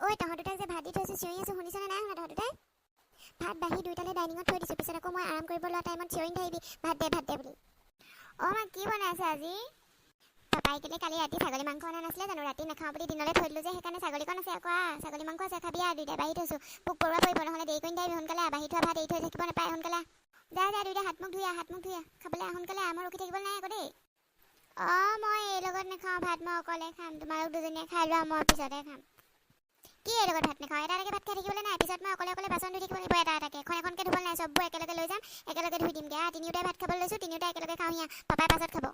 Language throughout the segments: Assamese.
ঐ তহঁত দুটাক যে ভাত দি থৈছোঁ চিঞৰি আছোঁ শুনিছনে নাই শুনা তহঁত দুটাই ভাত বাঢ়ি দুইটালে ডাইনিঙত থৈ দিছোঁ পিছত আকৌ মই আৰাম কৰিব লোৱা টাইমত চিঞৰি নাথাকিবি ভাত দে বুলি অঁ মা কি বনাইছে আজি পাপাই কেলে কালি ৰাতি ছাগলী মাংস অনা নাছিলে জানো ৰাতি নাখাওঁ বুলি দিনলৈ থৈ দিলোঁ যে সেইকাৰণে ছাগলীকণ আছে আকৌ ছাগলী মাংস আছে খাবি আৰু দুইটাই বাঢ়ি থৈছোঁ পোক পৰুৱা পৰিব নহ'লে দেৰি কৰি নাথাকিবি সোনকালে বাঢ়ি থোৱা ভাত এৰি থৈ থাকিব নাপায় সোনকালে যা দুইটা হাত মুখ ধুই খাবলৈ সোনকালে মই ৰখি থাকিব নাই আকৌ দেই অঁ মই এই লগত নাখাওঁ ভাত মই অকলে খাম তোমালোক দুজনীয়ে খাই লোৱা মই পিছতে খাম কি এই লগত ভাত নাখাওঁ এটা ভাত খাই থাকিবলৈ নাই পিছত মই অকলে বাচন ধুই থাকিব লাগিব এটা এখনকৈ ধুব নাই চববোৰ একেলগে লৈ যাম একেলগে ধুই দিমগৈ তিনিওটাই ভাত খাবলৈ লৈছোঁ তিনিওটাই একেলগে খাওঁ হিয়া পাপাই পাছত খাব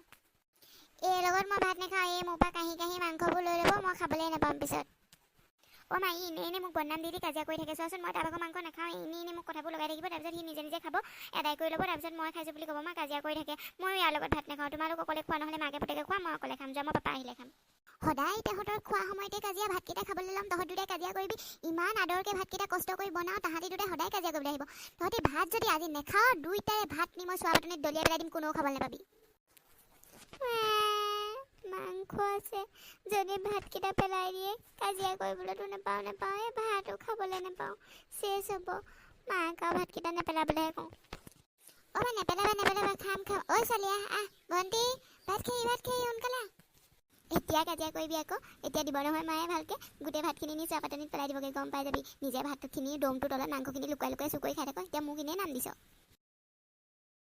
এই লগত মই ভাত নাখাওঁ এই মোৰ পৰা কাঁহি মাংসবোৰ লৈ ল'ব মই খাবলৈ নাপাম পিছত অঁ মা এনেই মোক বদনাম দি কাজিয়া কৰি থাকে চোৱাচোন মই তাৰ ভাগৰ মাংস নাখাওঁ এনেই মোক কথাবোৰ লগাই থাকিব তাৰপিছত সি নিজে খাব এদাই কৰি ল'ব তাৰপিছত মই খাইছোঁ বুলি ক'ব মই কাজিয়া কৰি থাকে মই ইয়াৰ লগত ভাত নাখাওঁ তোমালোক অকলে খোৱা নহ'লে মাকে পুতেকে খোৱা মই অকলে খাম যোৱা মই পাপা আহিলে খাম সদায় তহঁতৰ খোৱা সময়তে কাজিয়া ভাতকেইটা খাবলৈ ল'ম তহঁত দুটাই কাজিয়া কৰিবি ইমান আদৰকৈ ভাতকেইটা কষ্ট কৰি বনাওঁ তাহাঁতি দুটাই সদায় কাজিয়া কৰিবলৈ আহিব তহঁতি ভাত যদি আজি নেখাওঁ দুইটাৰে ভাত নি মই চোৱা বাটনিত দলিয়াই পেলাই দিম কোনেও খাবলৈ নাপাবি মাংস আছে যদি ভাতকেইটা পেলাই দিয়ে কাজিয়া কৰিবলৈতো নাপাওঁ এই ভাতো খাবলৈ নাপাওঁ চেচ হ'ব মাক আৰু ভাতকেইটা নেপেলাবলৈহে কওঁ অঁ মই নেপেলাবা খাম ঐ ছোৱালী আহ ভণ্টি ভাত খাই সোনকালে এতিয়া কাজিয়া কৰিবি আকৌ এতিয়া দিব নহয় মায়ে ভালকৈ গোটেই ভাতখিনি নি চোৱা পাতনিত পেলাই দিবগৈ গম পাই যাবি নিজে ভাতখিনি দমটোৰ তলত মাংসখিনি লুকুৱাই চুকুৱাই খাই থাকোঁ এতিয়া মোক এনেই নাম দিছ